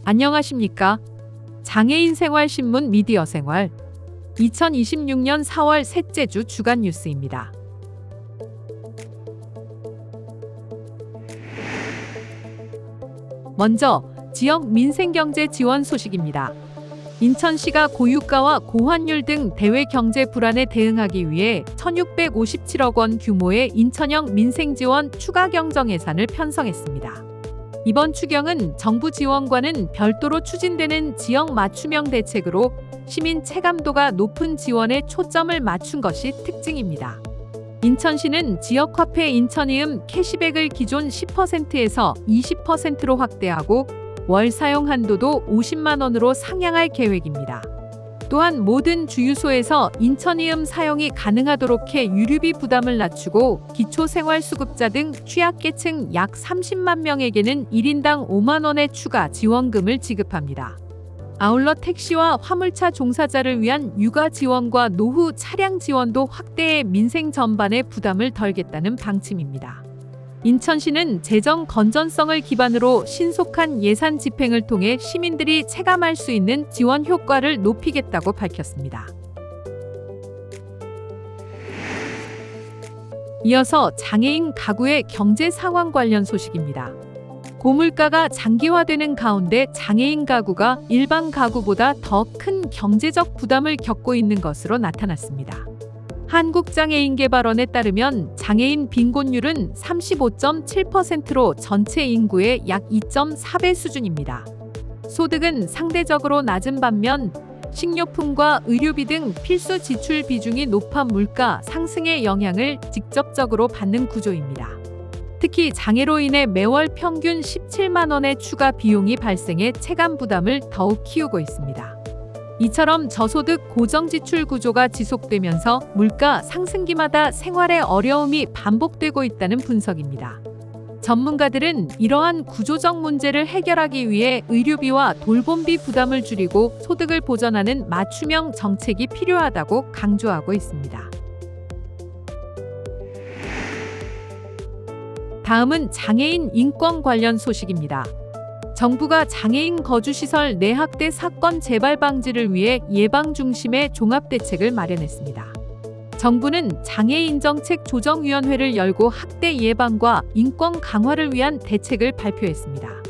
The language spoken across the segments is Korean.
안녕하십니까? 장애인 생활신문 미디어 생활 2026년 4월 셋째 주 주간 뉴스입니다. 먼저 지역 민생경제 지원 소식입니다. 인천시가 고유가와 고환율 등 대외 경제 불안에 대응하기 위해 1,657억 원 규모의 인천형 민생지원 추가 경정 예산을 편성했습니다. 이번 추경은 정부 지원과는 별도로 추진되는 지역 맞춤형 대책으로 시민 체감도가 높은 지원에 초점을 맞춘 것이 특징입니다. 인천시는 지역화폐 인천이음 캐시백을 기존 10%에서 20%로 확대하고 월 사용 한도도 50만 원으로 상향할 계획입니다. 또한 모든 주유소에서 인천이음 사용이 가능하도록 해 유류비 부담을 낮추고 기초생활수급자 등 취약계층 약 30만 명에게는 1인당 5만 원의 추가 지원금을 지급합니다. 아울러 택시와 화물차 종사자를 위한 육아 지원과 노후 차량 지원도 확대해 민생 전반의 부담을 덜겠다는 방침입니다. 인천시는 재정 건전성을 기반으로 신속한 예산 집행을 통해 시민들이 체감할 수 있는 지원 효과를 높이겠다고 밝혔습니다. 이어서 장애인 가구의 경제 상황 관련 소식입니다. 고물가가 장기화되는 가운데 장애인 가구가 일반 가구보다 더 큰 경제적 부담을 겪고 있는 것으로 나타났습니다. 한국장애인개발원에 따르면 장애인 빈곤율은 35.7%로 전체 인구의 약 2.4배 수준입니다. 소득은 상대적으로 낮은 반면 식료품과 의료비 등 필수 지출 비중이 높아 물가 상승의 영향을 직접적으로 받는 구조입니다. 특히 장애로 인해 매월 평균 17만 원의 추가 비용이 발생해 체감 부담을 더욱 키우고 있습니다. 이처럼 저소득 고정지출 구조가 지속되면서 물가 상승기마다 생활의 어려움이 반복되고 있다는 분석입니다. 전문가들은 이러한 구조적 문제를 해결하기 위해 의료비와 돌봄비 부담을 줄이고 소득을 보전하는 맞춤형 정책이 필요하다고 강조하고 있습니다. 다음은 장애인 인권 관련 소식입니다. 정부가 장애인 거주시설 내학대 사건 재발 방지를 위해 예방 중심의 종합대책을 마련했습니다. 정부는 장애인정책조정위원회를 열고 학대 예방과 인권 강화를 위한 대책을 발표했습니다.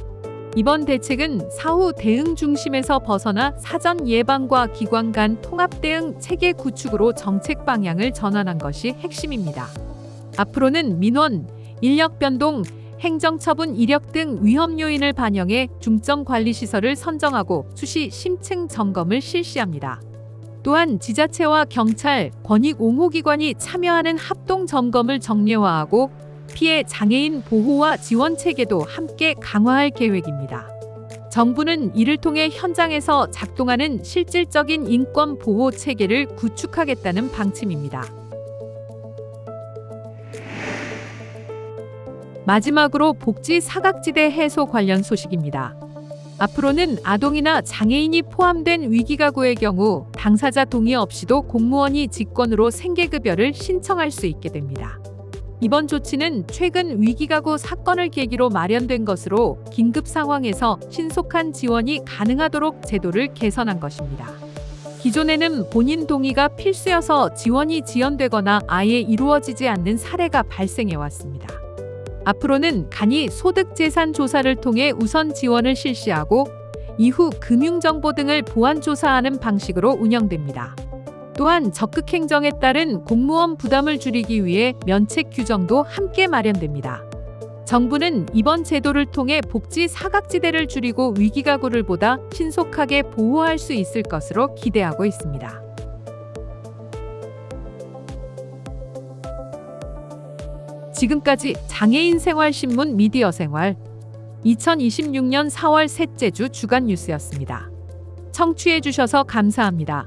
이번 대책은 사후 대응 중심에서 벗어나 사전 예방과 기관 간 통합 대응 체계 구축으로 정책 방향을 전환한 것이 핵심입니다. 앞으로는 민원, 인력 변동, 행정처분 이력 등 위험 요인을 반영해 중점 관리 시설을 선정하고 수시 심층 점검을 실시합니다. 또한 지자체와 경찰, 권익 옹호기관이 참여하는 합동 점검을 정례화하고 피해 장애인 보호와 지원 체계도 함께 강화할 계획입니다. 정부는 이를 통해 현장에서 작동하는 실질적인 인권 보호 체계를 구축하겠다는 방침입니다. 마지막으로 복지 사각지대 해소 관련 소식입니다. 앞으로는 아동이나 장애인이 포함된 위기가구의 경우 당사자 동의 없이도 공무원이 직권으로 생계급여를 신청할 수 있게 됩니다. 이번 조치는 최근 위기가구 사건을 계기로 마련된 것으로 긴급 상황에서 신속한 지원이 가능하도록 제도를 개선한 것입니다. 기존에는 본인 동의가 필수여서 지원이 지연되거나 아예 이루어지지 않는 사례가 발생해왔습니다. 앞으로는 간이 소득재산 조사를 통해 우선 지원을 실시하고 이후 금융정보 등을 보완 조사하는 방식으로 운영됩니다. 또한 적극 행정에 따른 공무원 부담을 줄이기 위해 면책 규정도 함께 마련됩니다. 정부는 이번 제도를 통해 복지 사각지대를 줄이고 위기가구를 보다 신속하게 보호할 수 있을 것으로 기대하고 있습니다. 지금까지 장애인 생활신문 미디어 생활 2026년 4월 셋째 주 주간 뉴스였습니다. 청취해 주셔서 감사합니다.